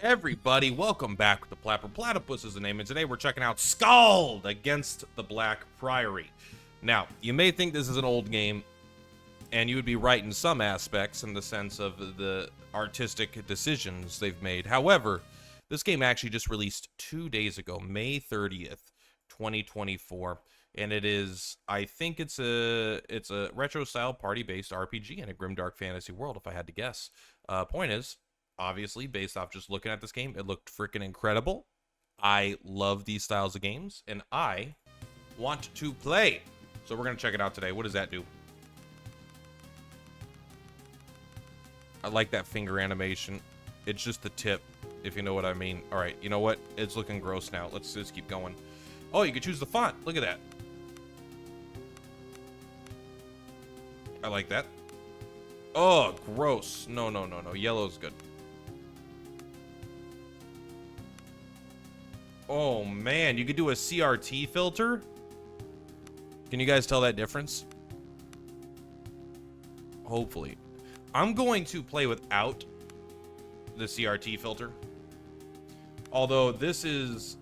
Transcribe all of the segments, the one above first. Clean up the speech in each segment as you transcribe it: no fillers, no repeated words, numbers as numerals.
Everybody, welcome back to Plat. Purplatypus is the name, and today we're checking out SKALD against the Black Priory. Now, you may think this is an old game, and you would be right in some aspects in the sense of the artistic decisions they've made. However, this game actually just released 2 days ago, May 30th, 2024, and it is, I think it's a retro-style party-based RPG in a grimdark fantasy world, if I had to guess. Point is, obviously, based off just looking at this game, it looked freaking incredible. I love these styles of games, and I want to play. So we're going to check it out today. What does that do? I like that finger animation. It's just the tip, if you know what I mean. All right, you know what? It's looking gross now. Let's just keep going. Oh, you can choose the font. Look at that. I like that. Oh, gross. No. Yellow's good. Oh, man. You could do a CRT filter? Can you guys tell that difference? Hopefully. I'm going to play without the CRT filter. Although this is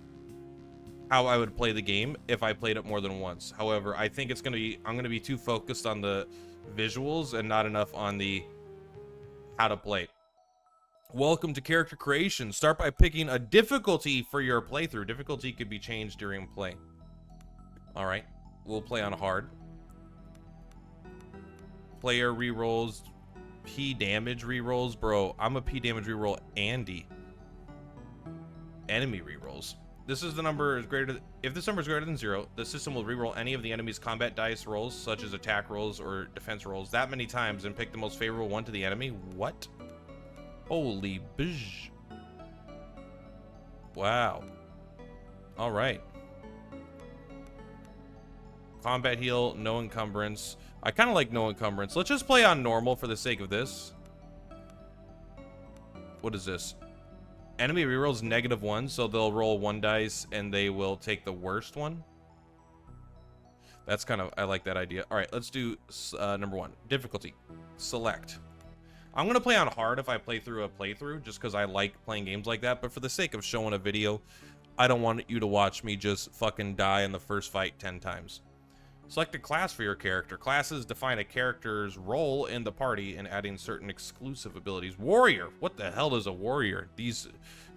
how I would play the game if I played it more than once. However, I think I'm going to be too focused on the visuals and not enough on the how to play. Welcome to character creation. Start by picking a difficulty for your playthrough. Difficulty could be changed during play. All right, we'll play on hard. Player rerolls, P damage rerolls, bro. I'm a P damage reroll Andy. Enemy rerolls. This is the number is greater than, if this number is greater than 0, the system will reroll any of the enemy's combat dice rolls, such as attack rolls or defense rolls, that many times and pick the most favorable one to the enemy. What? Holy bizh. Wow. All right. Combat heal, no encumbrance. I kind of like no encumbrance. Let's just play on normal for the sake of this. What is this? Enemy rerolls -1, so they'll roll 1 dice and they will take the worst one. That's kind of, I like that idea. All right, let's do number 1. Difficulty. Select. I'm going to play on hard if I play through a playthrough, just because I like playing games like that. But for the sake of showing a video, I don't want you to watch me just fucking die in the first fight 10 times. Select a class for your character. Classes define a character's role in the party and adding certain exclusive abilities. Warrior. What the hell is a warrior? These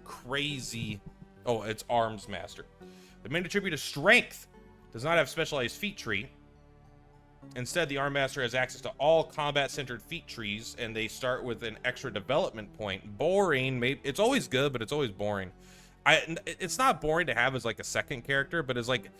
crazy... Oh, it's arms master. The main attribute is strength. Does not have specialized feat tree. Instead, the arm master has access to all combat-centered feat trees, and they start with an extra development point. Boring. Maybe it's always good, but it's always boring. It's not boring to have as like a second character, but as like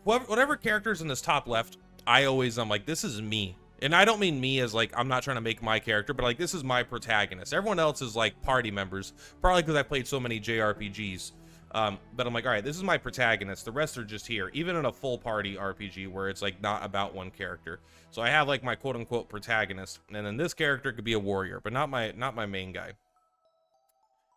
whatever characters in this top left, I'm like, this is me. And I don't mean me as like, I'm not trying to make my character, but like, this is my protagonist. Everyone else is like party members, probably because I played so many JRPGs. But I'm like, all right, this is my protagonist. The rest are just here, even in a full party RPG where it's like not about one character. So I have like my quote unquote protagonist, and then this character could be a warrior, but not my main guy.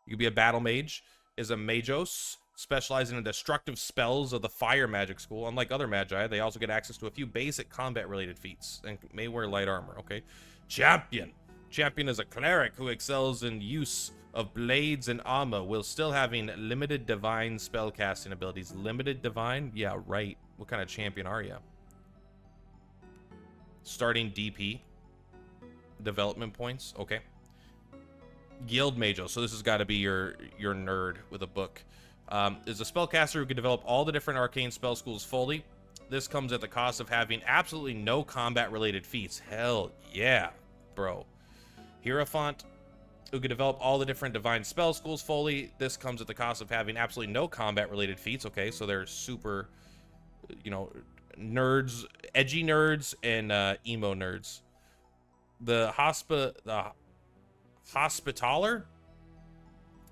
You could be a battle mage, is a magos, specializing in destructive spells of the fire magic school. Unlike other magi, they also get access to a few basic combat related feats and may wear light armor. Okay. Champion. Champion is a cleric who excels in use of blades and armor, while still having limited divine spellcasting abilities. Limited divine? Yeah, right. What kind of champion are you? Starting DP. Development points. Okay. Guild Mago. So this has got to be your nerd with a book. Is a spellcaster who can develop all the different arcane spell schools fully. This comes at the cost of having absolutely no combat-related feats. Hell yeah, bro. Hierophant, who can develop all the different divine spell schools fully. This comes at the cost of having absolutely no combat-related feats. Okay, so they're super, you know, nerds, edgy nerds, and emo nerds. The Hospitaller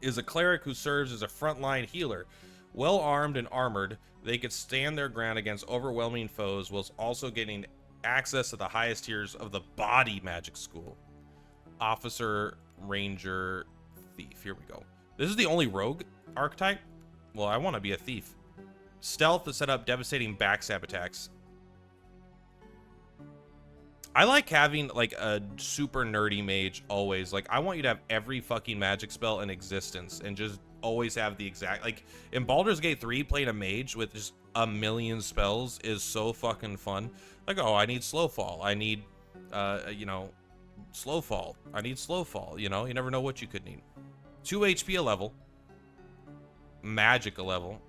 is a cleric who serves as a frontline healer. Well armed and armored, they could stand their ground against overwhelming foes, whilst also getting access to the highest tiers of the body magic school. Officer, ranger, thief. Here we go. This is the only rogue archetype? Well, I want to be a thief. Stealth to set up devastating backstab attacks. I like having like a super nerdy mage always. Like, I want you to have every fucking magic spell in existence and just always have the exact, like in Baldur's Gate 3, playing a mage with just a million spells is so fucking fun. Like, oh, I need slow fall. I need, you know, slow fall. I need slow fall. You know, you never know what you could need. 2 HP a level. Magic a level.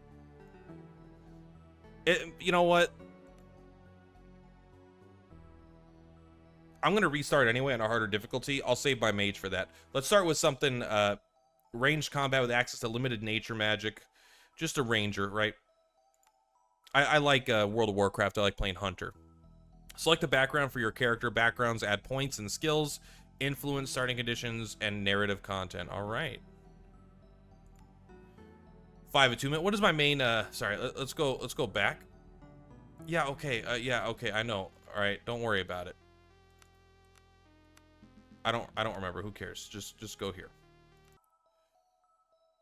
You know what? I'm going to restart anyway on a harder difficulty. I'll save my mage for that. Let's start with something, ranged combat with access to limited nature magic. Just a ranger, right? I like World of Warcraft. I like playing Hunter. Select a background for your character. Backgrounds add points and skills, influence, starting conditions, and narrative content. All right. 5 attunement. What is my main, sorry, let's go back. Yeah, okay, I know. All right, don't worry about it. I don't remember. Who cares? Just go here.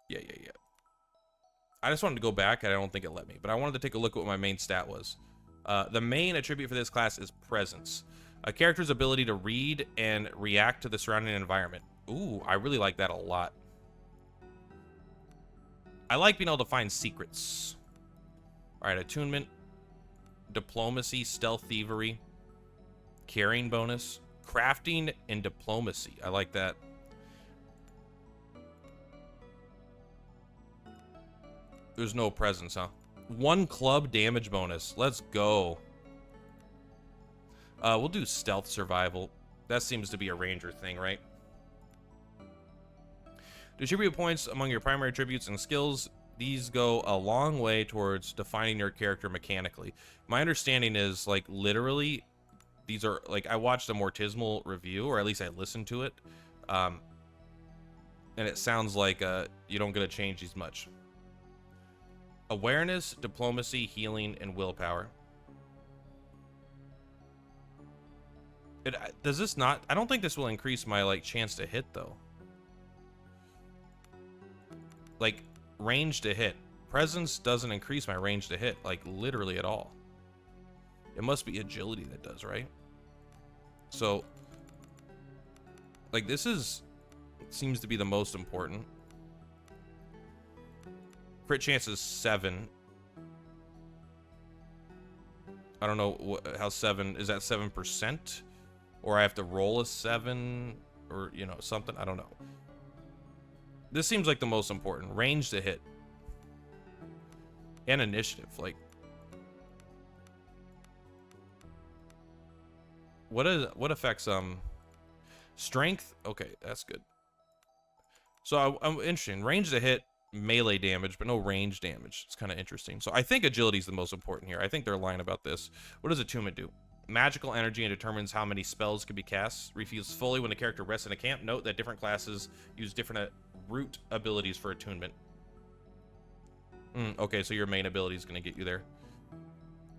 Yeah. I just wanted to go back, and I don't think it let me. But I wanted to take a look at what my main stat was. The main attribute for this class is presence. A character's ability to read and react to the surrounding environment. Ooh, I really like that a lot. I like being able to find secrets. All right, attunement, diplomacy, stealth, thievery, carrying bonus. Crafting and diplomacy. I like that. There's no presence, huh? 1 club damage bonus. Let's go. We'll do stealth survival. That seems to be a ranger thing, right? Distribute points among your primary attributes and skills. These go a long way towards defining your character mechanically. My understanding is, like, literally, these are, like, I watched a Mortismal review, or at least I listened to it, and it sounds like you don't get to change these much. Awareness, diplomacy, healing, and willpower. Does this not? I don't think this will increase my, like, chance to hit, though. Like, range to hit. Presence doesn't increase my range to hit, like, literally at all. It must be agility that does, right? So, like, this seems to be the most important. Crit chance is 7. I don't know how 7 is. That 7%, or I have to roll a 7, or, you know, something. I don't know. This seems like the most important. Range to hit and initiative. Like, what affects strength? Okay, that's good. So I'm interested. Range to hit, melee damage, but no range damage. It's kind of interesting. So I think agility is the most important here. I think they're lying about this. What does attunement do? Magical energy and determines how many spells can be cast. Refuses fully when the character rests in a camp. Note that different classes use different root abilities for attunement. Okay, so your main ability is going to get you there.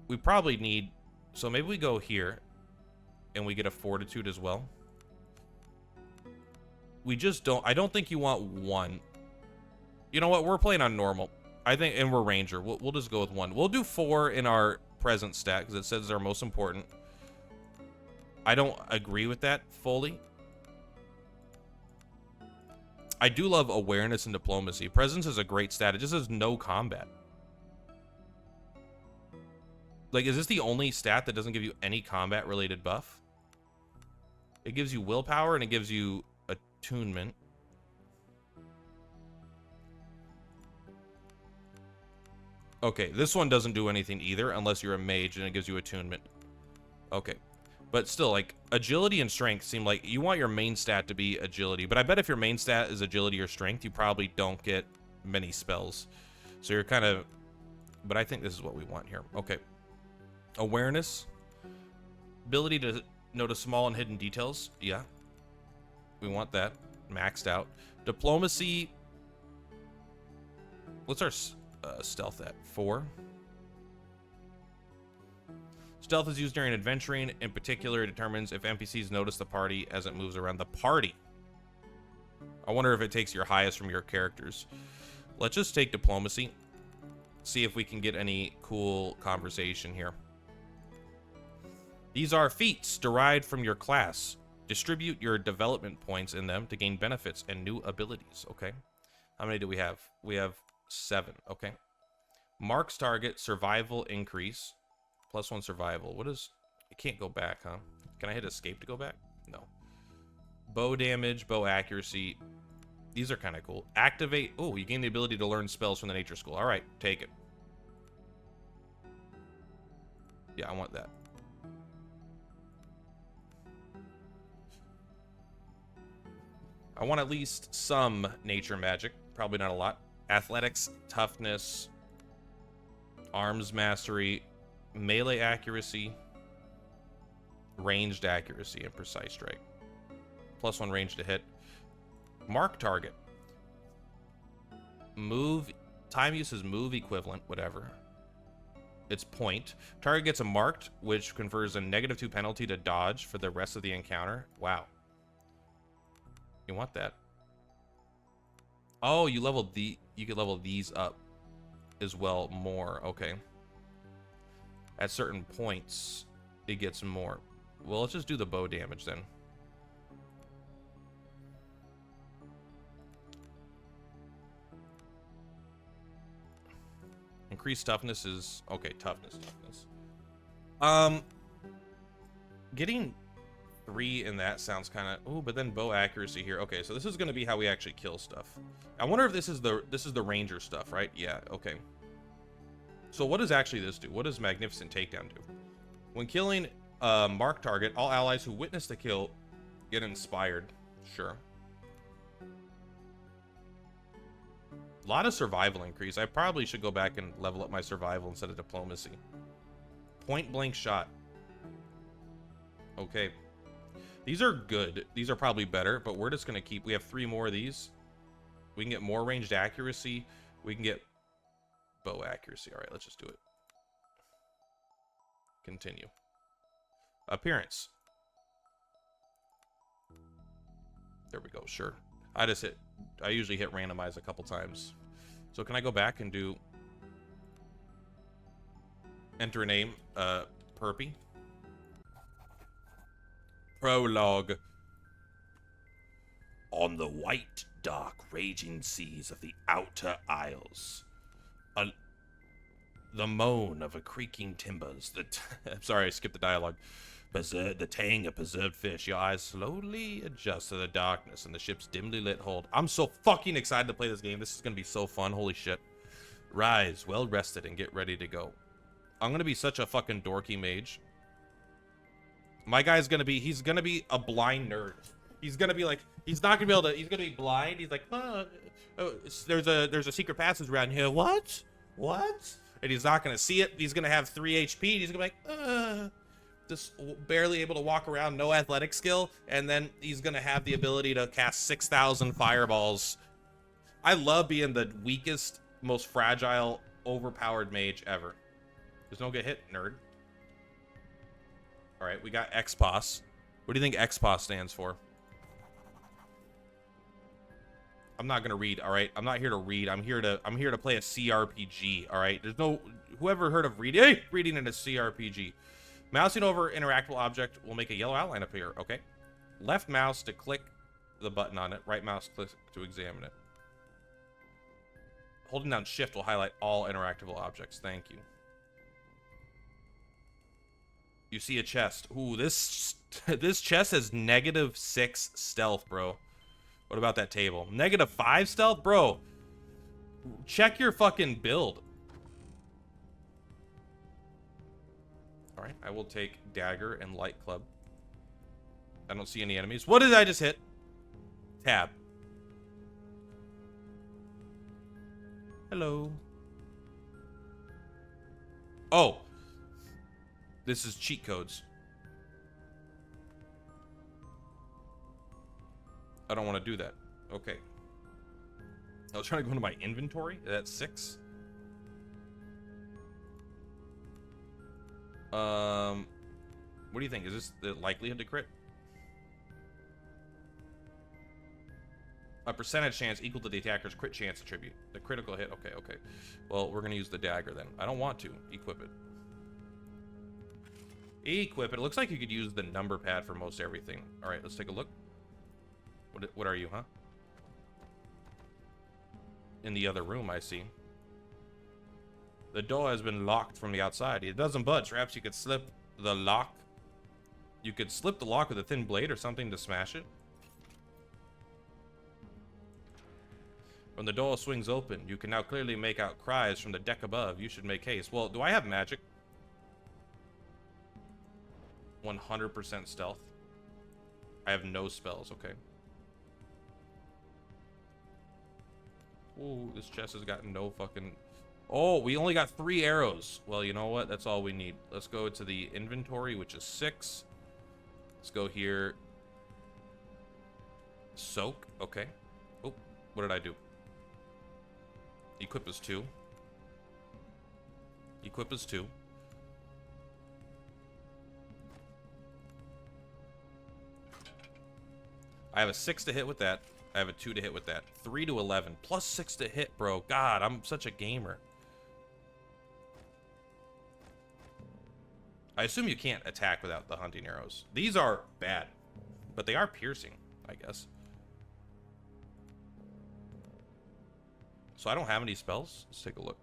We probably need... So maybe we go here, and we get a fortitude as well. We just don't... I don't think you want 1. You know what? We're playing on normal. I think, and we're ranger. We'll just go with 1. We'll do 4 in our present stat, because it says they're most important. I don't agree with that fully. I do love awareness and diplomacy. Presence is a great stat. It just says no combat. Like, is this the only stat that doesn't give you any combat-related buff? It gives you willpower, and it gives you attunement. Okay, this one doesn't do anything either, unless you're a mage, and it gives you attunement. Okay. But still, like, agility and strength seem like you want your main stat to be agility. But I bet if your main stat is agility or strength, you probably don't get many spells. So you're kind of... But I think this is what we want here. Okay. Awareness. Ability to notice small and hidden details. Yeah. We want that. Maxed out. Diplomacy. What's our stealth at? 4. Stealth is used during adventuring. In particular, it determines if NPCs notice the party as it moves around the party. I wonder if it takes your highest from your characters. Let's just take diplomacy. See if we can get any cool conversation here. These are feats derived from your class. Distribute your development points in them to gain benefits and new abilities. Okay. How many do we have? We have 7. Okay. Marks target, survival increase. +1 survival. What is... I can't go back, huh? Can I hit escape to go back? No. Bow damage, bow accuracy. These are kind of cool. Activate. Oh, you gain the ability to learn spells from the nature school. All right, take it. Yeah, I want that. I want at least some nature magic. Probably not a lot. Athletics, toughness, arms mastery, melee accuracy, ranged accuracy, and precise strike. +1 range to hit. Mark target. Move. Time use is move equivalent, whatever. It's point. Target gets a marked, which confers a -2 penalty to dodge for the rest of the encounter. Wow. You want that. Oh, you leveled the... You could level these up as well more. Okay. At certain points, it gets more. Well, let's just do the bow damage then. Increased toughness is... Okay, toughness. Getting 3 in that sounds kind of... Oh, but then bow accuracy here. Okay, so this is going to be how we actually kill stuff. I wonder if this is the ranger stuff, right? Yeah, okay. So what does actually this do? What does Magnificent Takedown do? When killing a marked target, all allies who witness the kill get inspired. Sure. A lot of survival increase. I probably should go back and level up my survival instead of diplomacy. Point blank shot. Okay. These are good. These are probably better, but we're just going to keep... We have 3 more of these. We can get more ranged accuracy. We can get bow accuracy. All right, let's just do it. Continue. Appearance. There we go. Sure. I usually hit randomize a couple times. So can I go back and do... Enter a name. Purpy. Prologue. On the white, dark, raging seas of the outer isles, the moan of a creaking timbers, I'm sorry, I skipped the dialogue. The tang of preserved fish, your eyes slowly adjust to the darkness and the ship's dimly lit hold. I'm so fucking excited to play this game. This is gonna be so fun, holy shit. Rise, well rested, and get ready to go. I'm gonna be such a fucking dorky mage. My guy's gonna be, he's gonna be a blind nerd. He's gonna be like, he's not gonna be able to, he's gonna be blind. He's like, there's a secret passage around here. What? And he's not gonna see it. He's gonna have 3 HP. And he's gonna be like, just barely able to walk around, no athletic skill. And then he's gonna have the ability to cast 6,000 fireballs. I love being the weakest, most fragile, overpowered mage ever. There's no get hit, nerd. All right, we got XPOS. What do you think XPOS stands for? I'm not gonna read. All right, I'm not here to read. I'm here to play a CRPG. All right, there's no whoever heard of reading in a CRPG. Mousing over interactable object will make a yellow outline appear. Okay, left mouse to click the button on it. Right mouse click to examine it. Holding down shift will highlight all interactable objects. Thank you. You see a chest. Ooh, this chest has -6 stealth, bro. What about that table? -5 stealth? Bro, check your fucking build. All right, I will take dagger and light club. I don't see any enemies. What did I just hit? Tab. Hello. Oh. This is cheat codes. I don't want to do that. Okay. I was trying to go into my inventory. That's 6. What do you think? Is this the likelihood to crit? A percentage chance equal to the attacker's crit chance attribute. The critical hit. Okay. Well, we're going to use the dagger then. I don't want to equip it. Equip it. It looks like you could use the number pad for most everything. All right, let's take a look. What are you, huh? In the other room, I see. The door has been locked from the outside. It doesn't budge. Perhaps you could slip the lock. You could slip the lock with a thin blade or something to smash it. When the door swings open, you can now clearly make out cries from the deck above. You should make haste. Well, do I have magic? 100% stealth. I have no spells, okay. Ooh, this chest has got no fucking... Oh, we only got 3 arrows. Well, you know what? That's all we need. Let's go to the inventory, which is 6. Let's go here. Soak, okay. Oh, what did I do? Equip is 2. Equip is 2. I have a 6 to hit with that. I have a 2 to hit with that. 3 to 11. Plus 6 to hit, bro. God, I'm such a gamer. I assume you can't attack without the hunting arrows. These are bad, but they are piercing, I guess. So I don't have any spells. Let's take a look.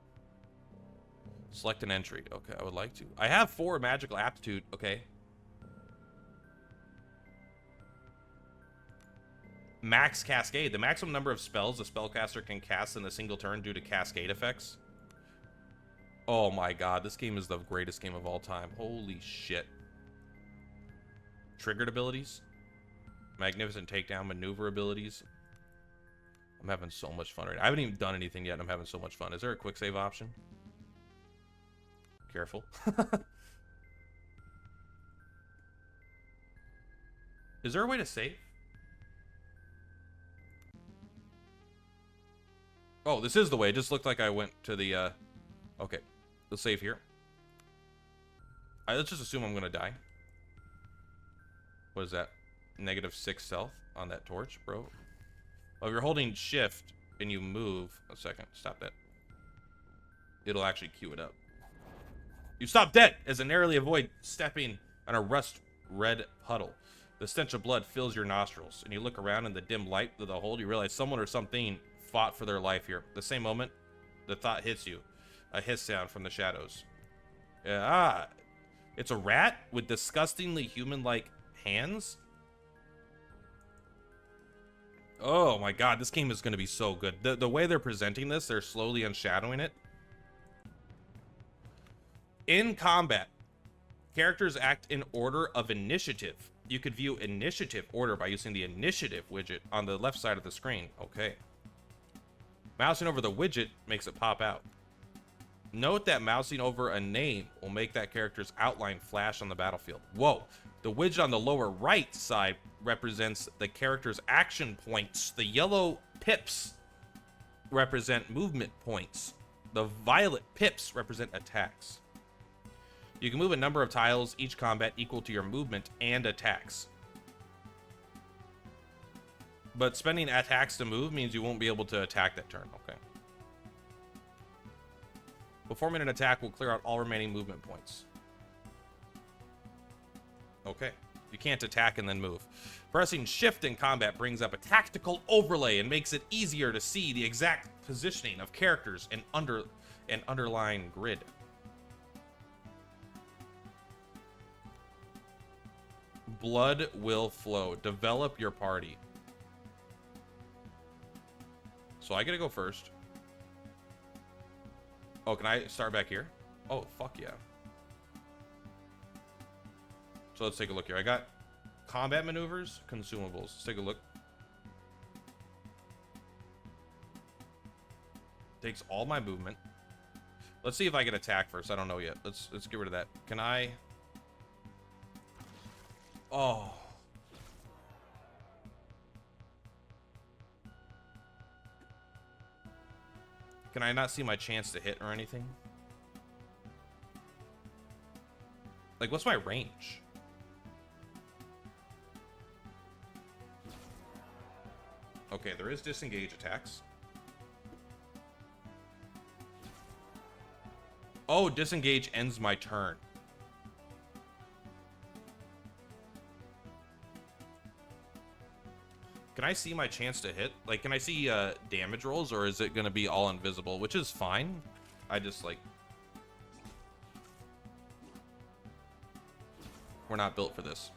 Select an entry. Okay, I would like to. I have 4 magical aptitude. Okay. Max Cascade. The maximum number of spells a spellcaster can cast in a single turn due to cascade effects. Oh my god, this game is the greatest game of all time. Holy shit. Triggered abilities. Magnificent takedown maneuver abilities. I'm having so much fun right now. I haven't even done anything yet and I'm having so much fun. Is there a quick save option? Careful. Is there a way to save? Oh, this is the way. It just looked like I went to the, okay. Let's save here. All right, let's just assume I'm going to die. What is that? -6 stealth on that torch, bro. Well, if you're holding shift and you move... A second. Stop that. It'll actually queue it up. You stop dead as I narrowly avoid stepping on a rust-red puddle. The stench of blood fills your nostrils, and you look around in the dim light of the hold. You realize someone or something fought for their life here. The same moment, the thought hits you. A hiss sound from the shadows. It's a rat with disgustingly human-like hands. Oh my god, this game is going to be so good. The way they're presenting this, they're slowly unshadowing it. In combat, characters act in order of initiative. You could view initiative order by using the initiative widget on the left side of the screen. Okay. Mousing over the widget makes it pop out. Note that mousing over a name will make that character's outline flash on the battlefield. Whoa. The widget on the lower right side represents the character's action points. The yellow pips represent movement points. The violet pips represent attacks. You can move a number of tiles, each combat equal to your movement and attacks. But spending attacks to move means you won't be able to attack that turn. Okay. Performing an attack will clear out all remaining movement points. Okay. You can't attack and then move. Pressing shift in combat brings up a tactical overlay and makes it easier to see the exact positioning of characters and underlying grid. Blood will flow. Develop your party. So I gotta go first. Oh, can I start back here? Oh, fuck yeah. So let's take a look here. I got combat maneuvers, consumables. Let's take a look. Takes all my movement. Let's see if I can attack first. I don't know yet. Let's get rid of that. Can I? Oh. Can I not see my chance to hit or anything? Like, what's my range? Okay, there is disengage attacks. Oh, disengage ends my turn. Can I see my chance to hit? Like, can I see damage rolls, or is it gonna be all invisible? Which is fine. I just like... We're not built for this.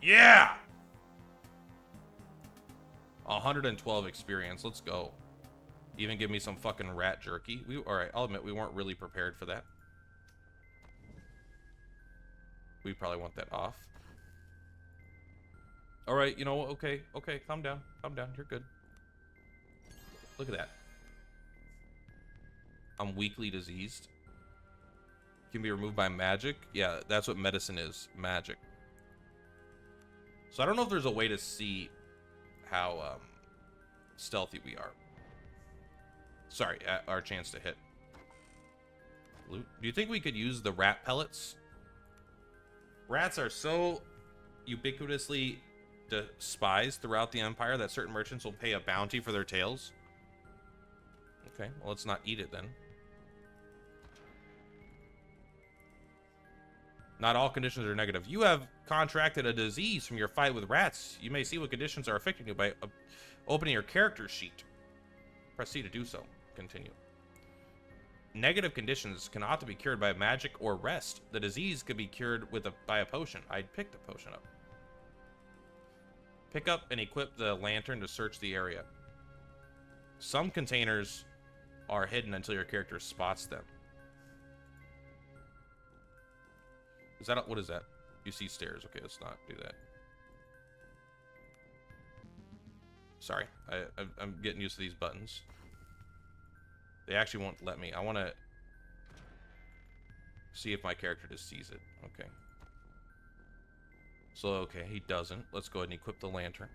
Yeah! 112 experience. Let's go. Even give me some fucking rat jerky. Alright, I'll admit we weren't really prepared for that. We probably want that off. Alright, you know, okay, calm down. Calm down, you're good. Look at that. I'm weakly diseased. Can be removed by magic. Yeah, that's what medicine is. Magic. So I don't know if there's a way to see how stealthy we are. Sorry, our chance to hit. Loot. Do you think we could use the rat pellets? Rats are so ubiquitously despised throughout the Empire that certain merchants will pay a bounty for their tails. Okay, well, let's not eat it then. Not all conditions are negative. You have contracted a disease from your fight with rats. You may see what conditions are affecting you by opening your character sheet. Press C to do so. Continue. Negative conditions can often be cured by magic or rest. The disease could be cured by a potion. I picked a potion up. Pick up and equip the lantern to search the area. Some containers are hidden until your character spots them. Is that what is that? You see stairs. Okay, let's not do that. Sorry, I'm getting used to these buttons. They actually won't let me. I want to see if my character just sees it. Okay. So, okay, he doesn't. Let's go ahead and equip the lantern.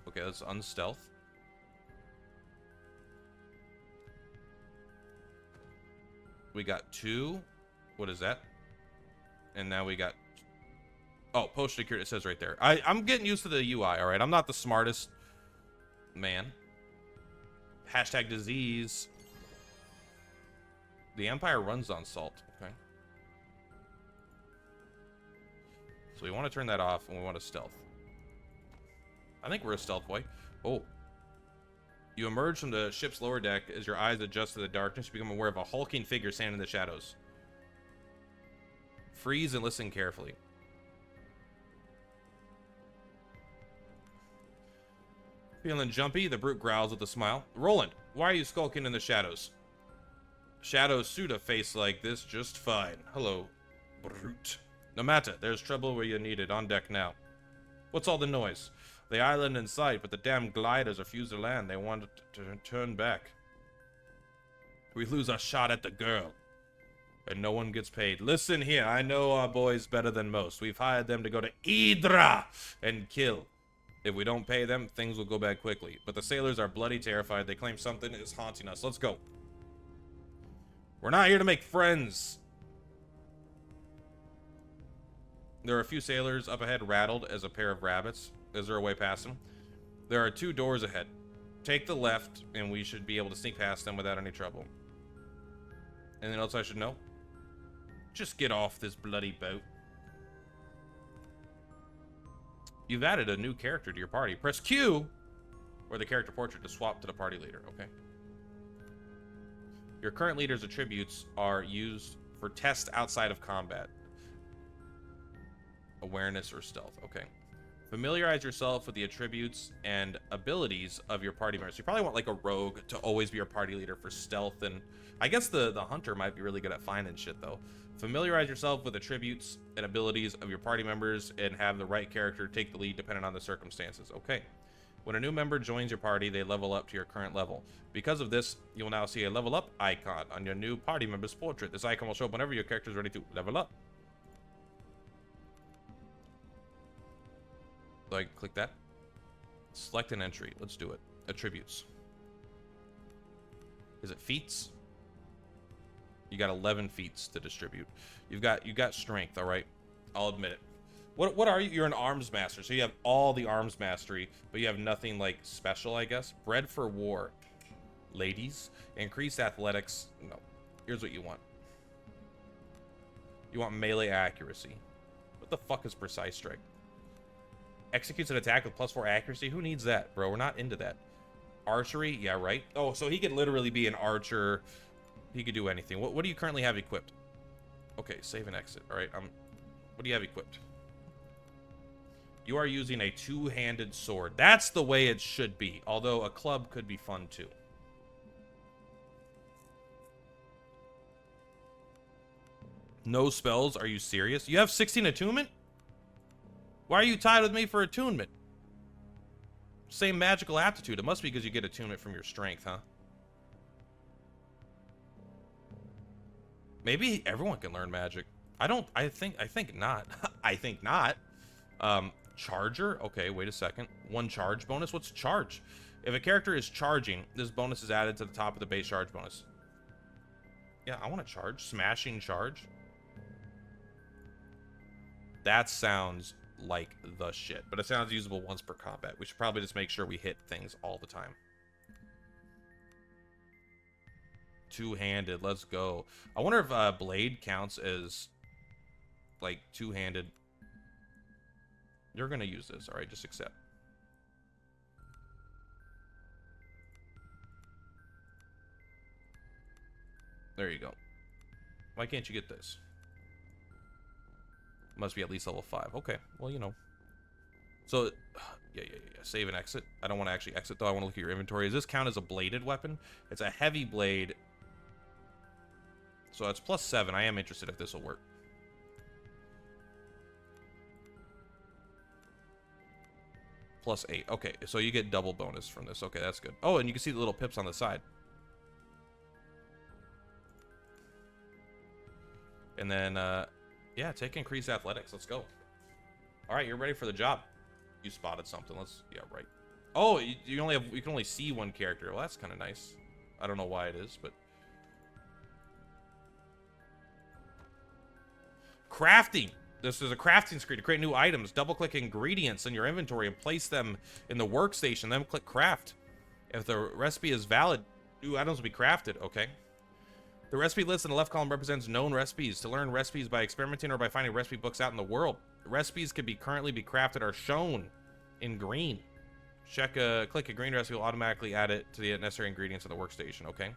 Okay, let's unstealth. We got 2. What is that? And now we got... Oh, potion security, it says right there. I'm getting used to the UI, alright? I'm not the smartest man. Hashtag disease. The Empire runs on salt, okay? So we want to turn that off, and we want to stealth. I think we're a stealth boy. Oh. You emerge from the ship's lower deck as your eyes adjust to the darkness. You become aware of a hulking figure standing in the shadows. Freeze and listen carefully. Feeling jumpy, the brute growls with a smile. Roland, why are you skulking in the shadows? Shadows suit a face like this just fine. Hello, brute. No matter, there's trouble where you're needed. On deck now. What's all the noise? The island in sight, but the damn gliders refuse to land. They want to turn back. We lose our shot at the girl. And no one gets paid. Listen here, I know our boys better than most. We've hired them to go to Hydra and kill. If we don't pay them, things will go bad quickly. But the sailors are bloody terrified. They claim something is haunting us. Let's go. We're not here to make friends. There are a few sailors up ahead, rattled as a pair of rabbits. Is there a way past them? There are 2 doors ahead. Take the left, and we should be able to sneak past them without any trouble. Anything else I should know? Just get off this bloody boat. You've added a new character to your party. Press Q or the character portrait to swap to the party leader. Okay. Your current leader's attributes are used for tests outside of combat. Awareness or stealth. Okay. Familiarize yourself with the attributes and abilities of your party members. You probably want like a rogue to always be your party leader for stealth, and I guess the hunter might be really good at finding shit though. Familiarize yourself with attributes and abilities of your party members and have the right character take the lead depending on the circumstances. Okay. When a new member joins your party, they level up to your current level. Because of this, you will now see a level up icon on your new party member's portrait. This icon will show up whenever your character is ready to level up. So I click that. Select an entry. Let's do it. Attributes. Is it feats? You got 11 feats to distribute. You got strength, all right? I'll admit it. What are you? You're an arms master, so you have all the arms mastery, but you have nothing like special, I guess. Bred for war. Ladies, increased athletics. No. Here's what you want. You want melee accuracy. What the fuck is precise strike? Executes an attack with +4 accuracy? Who needs that, bro? We're not into that. Archery? Yeah, right. Oh, so he could literally be an archer. He could do anything. What do you currently have equipped? Okay, save and exit. All right. What do you have equipped? You are using a two-handed sword. That's the way it should be. Although a club could be fun too. No spells? Are you serious? You have 16 attunement? Why are you tied with me for attunement? Same magical aptitude. It must be because you get attunement from your strength, huh? Maybe everyone can learn magic. I think not. I think not. Charger? Okay, wait a second. 1 charge bonus? What's charge? If a character is charging, this bonus is added to the top of the base charge bonus. Yeah, I want to charge. Smashing charge. That sounds like the shit, but it sounds usable once per combat. We should probably just make sure we hit things all the time. Two-handed, let's go. I wonder if blade counts as like two-handed. You're gonna use this, all right? Just accept. There you go. Why can't you get this? Must be at least level 5. Okay, well, you know. So, yeah. Save and exit. I don't want to actually exit, though. I want to look at your inventory. Does this count as a bladed weapon? It's a heavy blade. So it's +7. I am interested if this will work. +8. Okay, so you get double bonus from this. Okay, that's good. Oh, and you can see the little pips on the side. And then, yeah, take increased athletics. Let's go. All right, you're ready for the job. You spotted something. Yeah, right. Oh, you can only see one character. Well, that's kind of nice. I don't know why it is, but crafting. This is a crafting screen to create new items. Double-click ingredients in your inventory and place them in the workstation. Then click craft. If the recipe is valid, new items will be crafted. Okay. The recipe list in the left column represents known recipes. To learn recipes by experimenting or by finding recipe books out in the world. Recipes can currently be crafted are shown in green. Click a green recipe will automatically add it to the necessary ingredients of the workstation. Okay.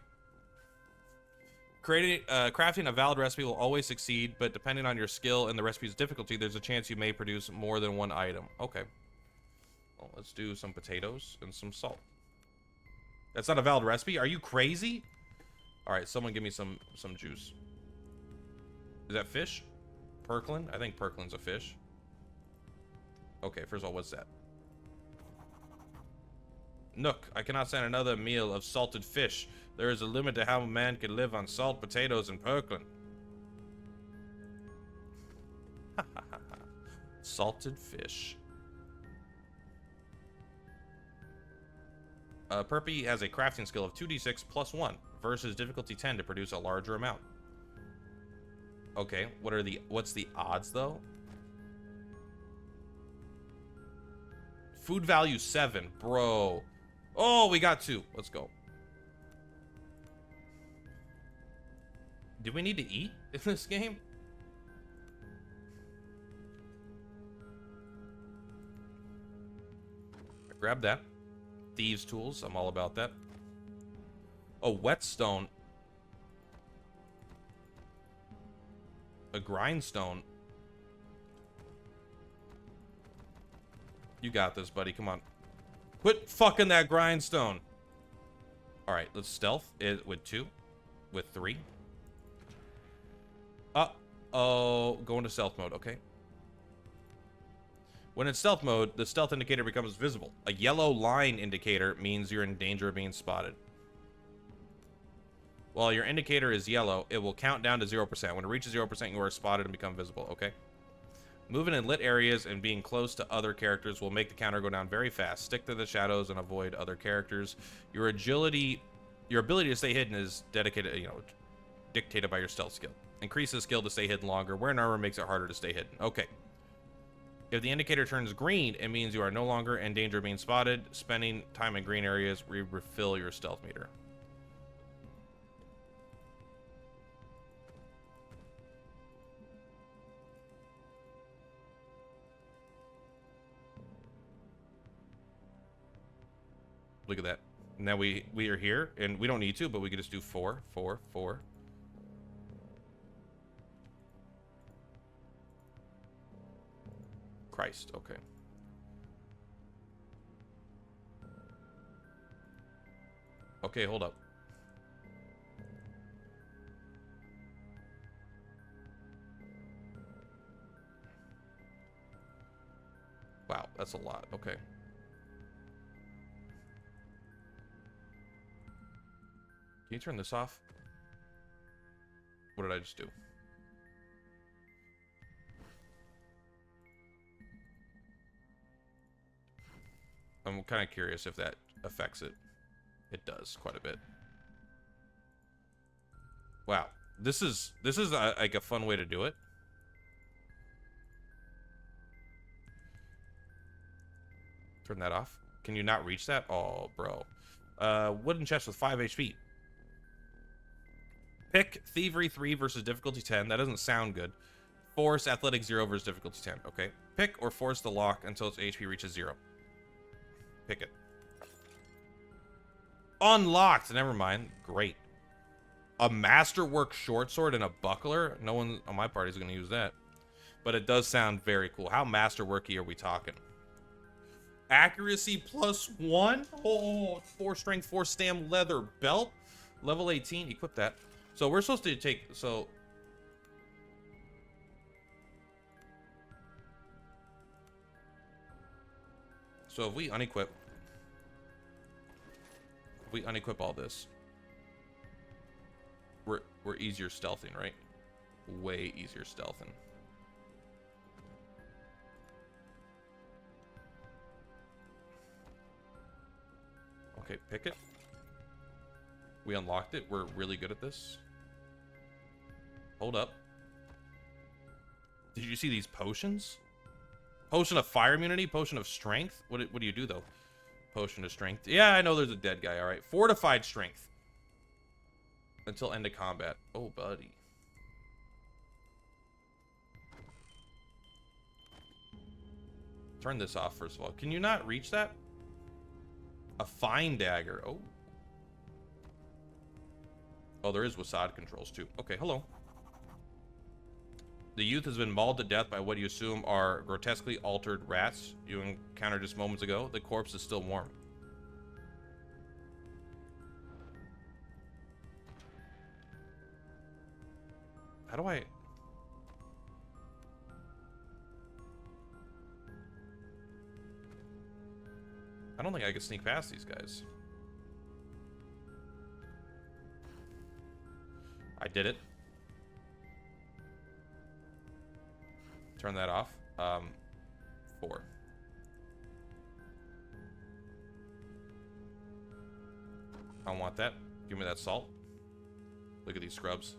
Crafting a valid recipe will always succeed, but depending on your skill and the recipe's difficulty, there's a chance you may produce more than one item. Okay. Well, let's do some potatoes and some salt. That's not a valid recipe? Are you crazy? All right, someone give me some juice. Is that fish? Perklin? I think Perklin's a fish. Okay, first of all, what's that? Nook, I cannot stand another meal of salted fish. There is a limit to how a man can live on salt, potatoes, and Perklin. Salted fish. Purpy has a crafting skill of 2d6 + 1 versus difficulty 10 to produce a larger amount. Okay, what's the odds though? Food value 7, bro. Oh, we got 2. Let's go. Do we need to eat in this game? Grab that. Thieves' tools. I'm all about that. Oh, whetstone. A grindstone. You got this, buddy. Come on. Quit fucking that grindstone. All right, let's stealth it with 2. With 3. Uh-oh. Go into stealth mode, okay. When in stealth mode, the stealth indicator becomes visible. A yellow line indicator means you're in danger of being spotted. While your indicator is yellow, it will count down to 0%. When it reaches 0%, you are spotted and become visible, okay? Moving in lit areas and being close to other characters will make the counter go down very fast. Stick to the shadows and avoid other characters. Your ability to stay hidden is dictated by your stealth skill. Increase the skill to stay hidden longer. Wearing armor makes it harder to stay hidden. Okay. If the indicator turns green, it means you are no longer in danger of being spotted. Spending time in green areas will refill your stealth meter. Look at that. Now we are here, and we don't need to, but we could just do 4, 4, 4. Christ, okay. Okay, hold up. Wow, that's a lot. Okay. Can you turn this off? What did I just do? I'm kind of curious if that affects it. It does quite a bit. Wow, this is like a fun way to do it. Turn that off. Can you not reach that? Oh, bro. Wooden chest with 5 HP. Pick Thievery 3 versus difficulty 10. That doesn't sound good. Force Athletic 0 versus difficulty 10. Okay. Pick or force the lock until its HP reaches 0. Pick it. Unlocked. Never mind. Great. A masterwork short sword and a buckler. No one on my party is going to use that. But it does sound very cool. How masterworky are we talking? Accuracy +1. Oh, 4 strength, 4 stam leather belt. Level 18. Equip that. So we're supposed to take... So if we unequip... If we unequip all this... We're easier stealthing, right? Way easier stealthing. Okay, pick it. We unlocked it. We're really good at this. Hold up. Did you see these potions? Potion of fire immunity, potion of strength. What do you do though? Potion of strength. Yeah, I know there's a dead guy. All right, fortified strength until end of combat. Oh, buddy. Turn this off first of all. Can you not reach that? A fine dagger. Oh. Oh, there is Wasad controls too. Okay, hello. The youth has been mauled to death by what you assume are grotesquely altered rats you encountered just moments ago. The corpse is still warm. How do I... I don't think I can sneak past these guys. I did it. Turn that off. 4. I don't want that. Give me that salt. Look at these scrubs.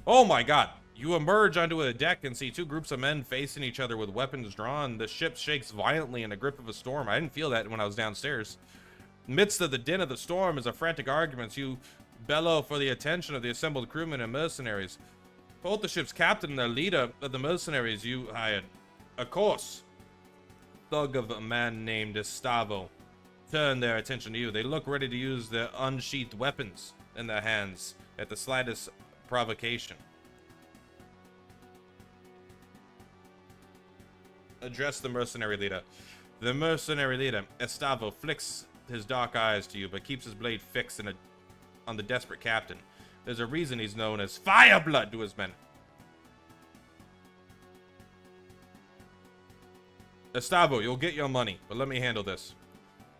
Oh my god! You emerge onto a deck and see 2 groups of men facing each other with weapons drawn. The ship shakes violently in the grip of a storm. I didn't feel that when I was downstairs. Amidst of the din of the storm is a frantic argument. You bellow for the attention of the assembled crewmen and mercenaries. Both the ship's captain and the leader of the mercenaries you hired. Of course. Thug of a man named Estavo. Turn their attention to you. They look ready to use their unsheathed weapons in their hands at the slightest provocation. Address the mercenary leader. The mercenary leader, Estavo, flicks his dark eyes to you, but keeps his blade fixed on the desperate captain. There's a reason he's known as Fireblood to his men. Estavo, you'll get your money, but let me handle this.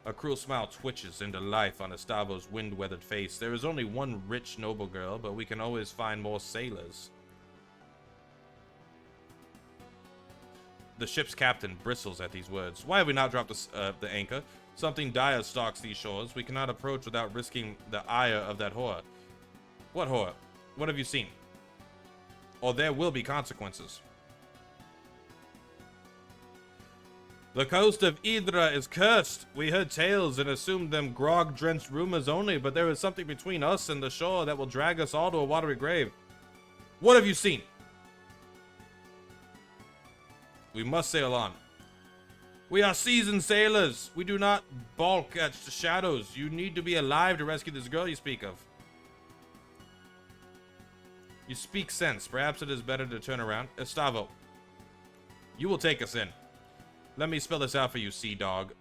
A cruel smile twitches into life on Estavo's wind-weathered face. There is only one rich noble girl, but we can always find more sailors. The ship's captain bristles at these words. Why have we not dropped the anchor? Something dire stalks these shores. We cannot approach without risking the ire of that whore. What whore? What have you seen? Or there will be consequences. The coast of Idra is cursed. We heard tales and assumed them grog-drenched rumors only, but there is something between us and the shore that will drag us all to a watery grave. What have you seen? We must sail on. We are seasoned sailors. We do not balk at the shadows. You need to be alive to rescue this girl you speak of. You speak sense. Perhaps it is better to turn around. Estavo, you will take us in. Let me spell this out for you, sea dog.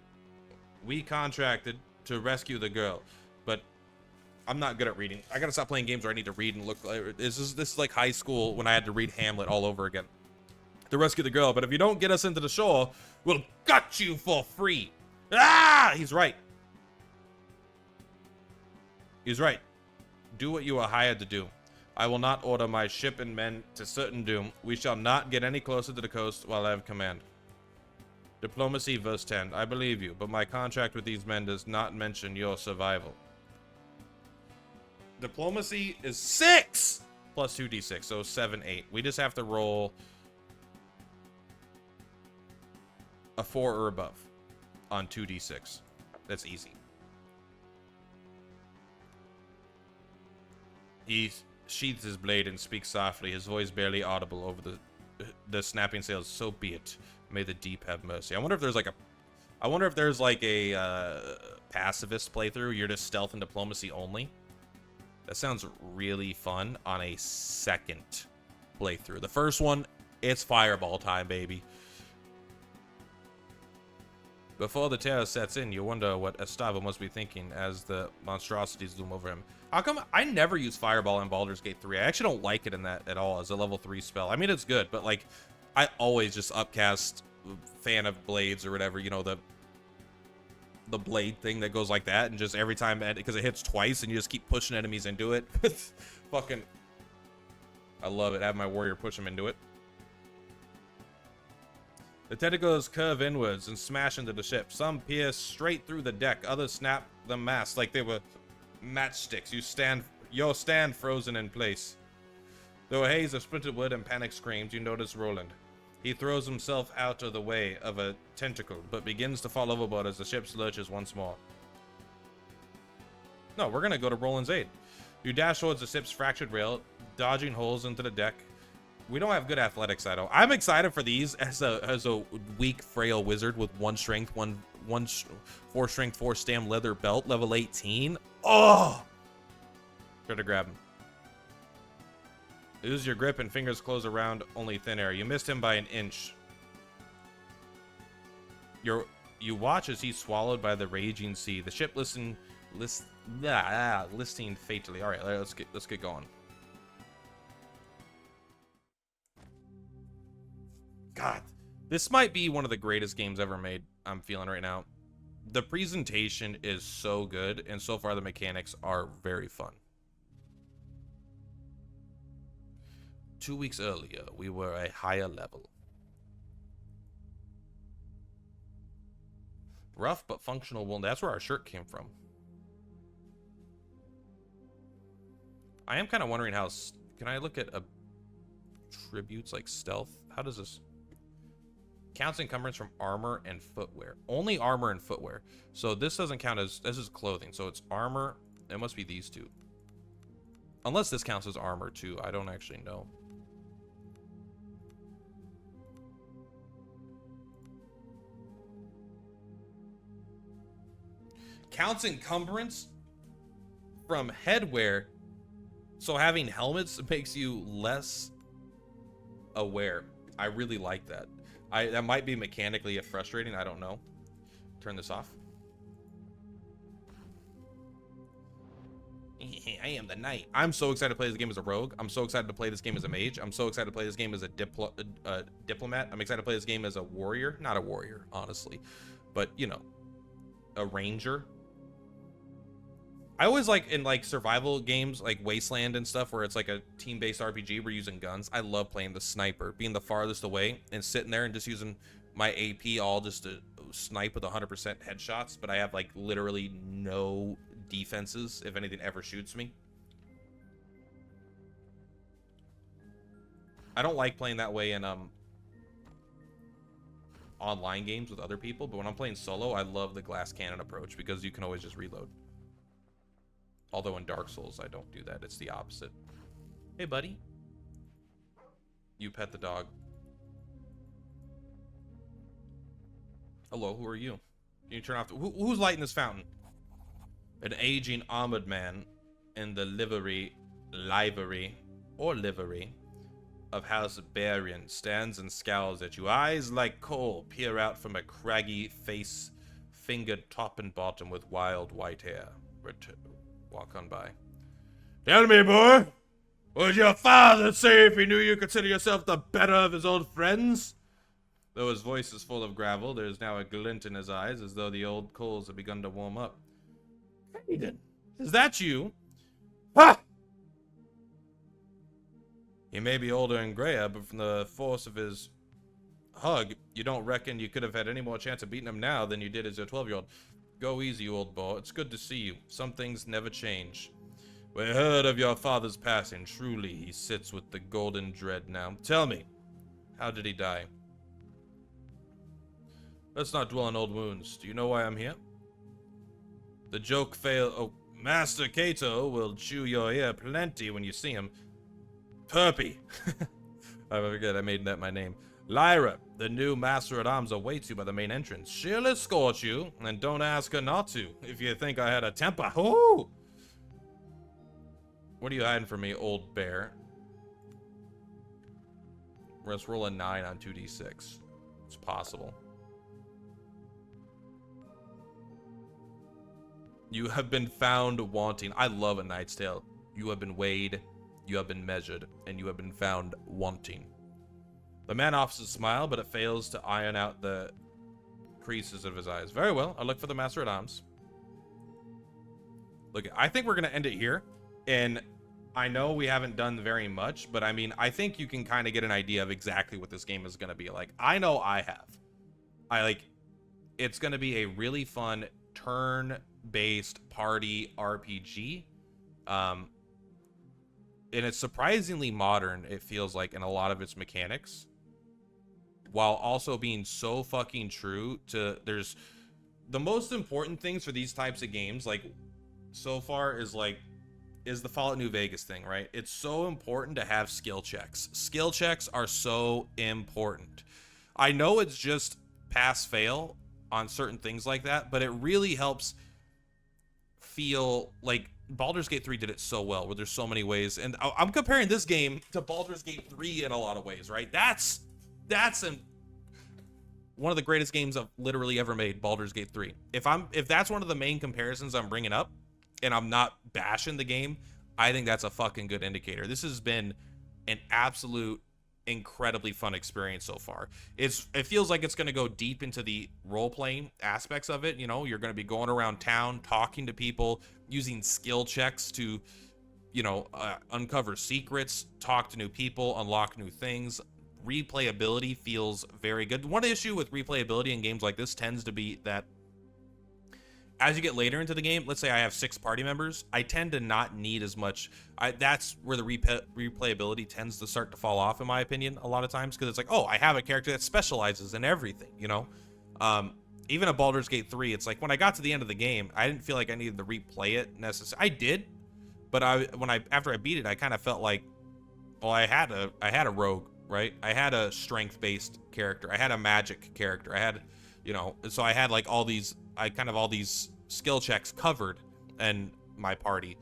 We contracted to rescue the girl, but I'm not good at reading. I gotta stop playing games where I need to read and look. This is like high school when I had to read Hamlet all over again to rescue the girl. But if you don't get us into the shore, we'll gut you for free. Ah, he's right. He's right. Do what you are hired to do. I will not order my ship and men to certain doom. We shall not get any closer to the coast while I have command. Diplomacy, verse 10. I believe you, but my contract with these men does not mention your survival. Diplomacy is 6 plus 2d6, so 7, 8. We just have to roll a 4 or above on 2d6. That's easy. He sheathes his blade and speaks softly, his voice barely audible over the snapping sails. So be it. May the deep have mercy. I wonder if there's like a pacifist playthrough. You're just stealth and diplomacy only. That sounds really fun on a second playthrough. The first one, it's fireball time, baby. Before the terror sets in, you wonder what Estavo must be thinking as the monstrosities loom over him. How come I never use fireball in Baldur's Gate 3? I actually don't like it in that at all as a level 3 spell. I mean, it's good, but like, I always just upcast fan of blades or whatever, you know, the blade thing that goes like that, and just every time, because it hits twice and you just keep pushing enemies into it. Fucking, I love it. Have my warrior push them into it. The tentacles curve inwards and smash into the ship. Some pierce straight through the deck, others snap the mast like they were matchsticks. Your stand frozen in place. Through a haze of splintered wood and panic screams, you notice Roland. He throws himself out of the way of a tentacle, but begins to fall overboard as the ship lurches once more. No, we're gonna go to Roland's aid. You dash towards the ship's fractured rail, dodging holes into the deck. We don't have good athletics, I don't. I'm excited for these as a weak, frail wizard with 1 strength, 4 strength, 4 stam leather belt, level 18. Oh! Try to grab him. Lose your grip and fingers close around only thin air. You missed him by an inch. You watch as he's swallowed by the raging sea. The ship listing fatally. All right, let's get going. God, this might be one of the greatest games ever made. I'm feeling right now. The presentation is so good, and so far the mechanics are very fun. 2 weeks earlier, we were a higher level. Rough but functional wound. That's where our shirt came from. I am kind of wondering how... Can I look at attributes like stealth? How does this... Counts encumbrance from armor and footwear. Only armor and footwear. So this doesn't count as... This is clothing. So it's armor. It must be these two. Unless this counts as armor too. I don't actually know. Counts encumbrance from headwear. So having helmets makes you less aware. I really like that. That might be mechanically frustrating. I don't know. Turn this off. I am the knight. I'm so excited to play this game as a rogue. I'm so excited to play this game as a mage. I'm so excited to play this game as a diplomat. I'm excited to play this game as a warrior. Not a warrior, honestly. But, you know, a ranger. I always like in like survival games like Wasteland and stuff where it's like a team-based RPG, we're using guns. I love playing the sniper, being the farthest away and sitting there and just using my AP all just to snipe with 100% headshots, but I have like literally no defenses if anything ever shoots me. I don't like playing that way in online games with other people, but when I'm playing solo, I love the glass cannon approach because you can always just reload. Although in Dark Souls, I don't do that. It's the opposite. Hey, buddy. You pet the dog. Hello, who are you? Can you turn off who's lighting this fountain? An aging armored man in the livery of House Barian stands and scowls at you. Eyes like coal peer out from a craggy face, fingered top and bottom with wild white hair. Walk on by. Tell me, boy, what would your father say if he knew you consider yourself the better of his old friends? Though his voice is full of gravel, there is now a glint in his eyes, as though the old coals have begun to warm up. Hayden, is that you? Ha! He may be older and grayer, but from the force of his hug, you don't reckon you could have had any more chance of beating him now than you did as your 12-year-old. Go easy, old boy. It's good to see you. Some things never change. We heard of your father's passing. Truly, he sits with the golden dread now. Tell me, how did he die? Let's not dwell on old wounds. Do you know why I'm here? The joke failed. Oh, Master Cato will chew your ear plenty when you see him. Purpy. I forget I made that my name. Lyra, the new Master-at-Arms, awaits you by the main entrance. She'll escort you, and don't ask her not to, if you think I had a temper. Ooh! What are you hiding from me, old bear? Let's roll a 9 on 2d6. It's possible. You have been found wanting. I love A Knight's Tale. You have been weighed, you have been measured, and you have been found wanting. The man offers a smile, but it fails to iron out the creases of his eyes. Very well. I look for the Master-at-Arms. Look, I think we're going to end it here. And I know we haven't done very much, but I mean, I think you can kind of get an idea of exactly what this game is going to be like. I know I have. It's going to be a really fun turn-based party RPG. And it's surprisingly modern, it feels like, in a lot of its mechanics, while also being so fucking true to there's the most important things for these types of games, like, so far is the Fallout New Vegas thing, right? It's so important to have skill checks. Skill checks are so important. I know it's just pass fail on certain things like that, but it really helps feel like Baldur's Gate 3 did it so well, where there's so many ways, and I'm comparing this game to Baldur's Gate 3 in a lot of ways, right? That's one of the greatest games I've literally ever made, Baldur's Gate 3. If that's one of the main comparisons I'm bringing up, and I'm not bashing the game, I think that's a fucking good indicator. This has been an absolute incredibly fun experience so far. It feels like it's going to go deep into the role-playing aspects of it. You know, you're going to be going around town, talking to people, using skill checks to, you know, uncover secrets, talk to new people, unlock new things. Replayability feels very good. One issue with replayability in games like this tends to be that as you get later into the game, let's say I have 6 party members, I tend to not need as much. That's where the replayability tends to start to fall off, in my opinion, a lot of times, because it's like, oh, I have a character that specializes in everything, you know? Even at Baldur's Gate 3, it's like when I got to the end of the game, I didn't feel like I needed to replay it necessarily. I did, but after I beat it, I kind of felt like, well, I had a rogue, right? I had a strength-based character. I had a magic character. I had, you know, so I had like all these skill checks covered in my party.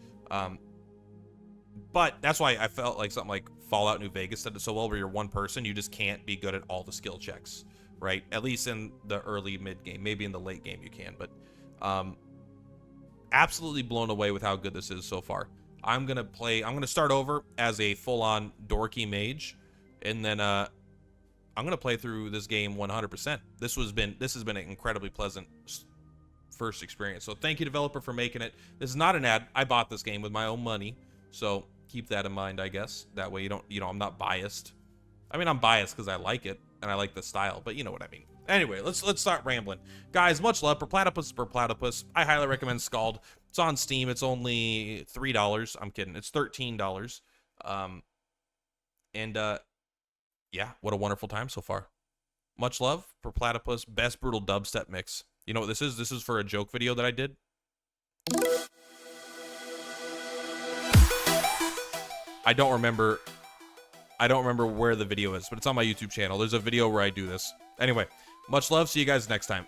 But that's why I felt like something like Fallout New Vegas did it so well, where you're one person, you just can't be good at all the skill checks, right? At least in the early mid game. Maybe in the late game you can, but absolutely blown away with how good this is so far. I'm gonna start over as a full-on dorky mage, and then I'm gonna play through this game 100%. This has been an incredibly pleasant first experience. So thank you, developer, for making it. This is not an ad. I bought this game with my own money, so keep that in mind, I guess. That way I'm not biased. I mean, I'm biased because I like it and I like the style, but you know what I mean. Anyway, let's start rambling, guys. Much love. Purplatypus is Purplatypus. I highly recommend SKALD. It's on Steam. It's only $3. I'm kidding. It's $13. Yeah, what a wonderful time so far. Much love. Purplatypus, best brutal dubstep mix. You know what this is? This is for a joke video that I did. I don't remember where the video is, but it's on my YouTube channel. There's a video where I do this. Anyway, much love. See you guys next time.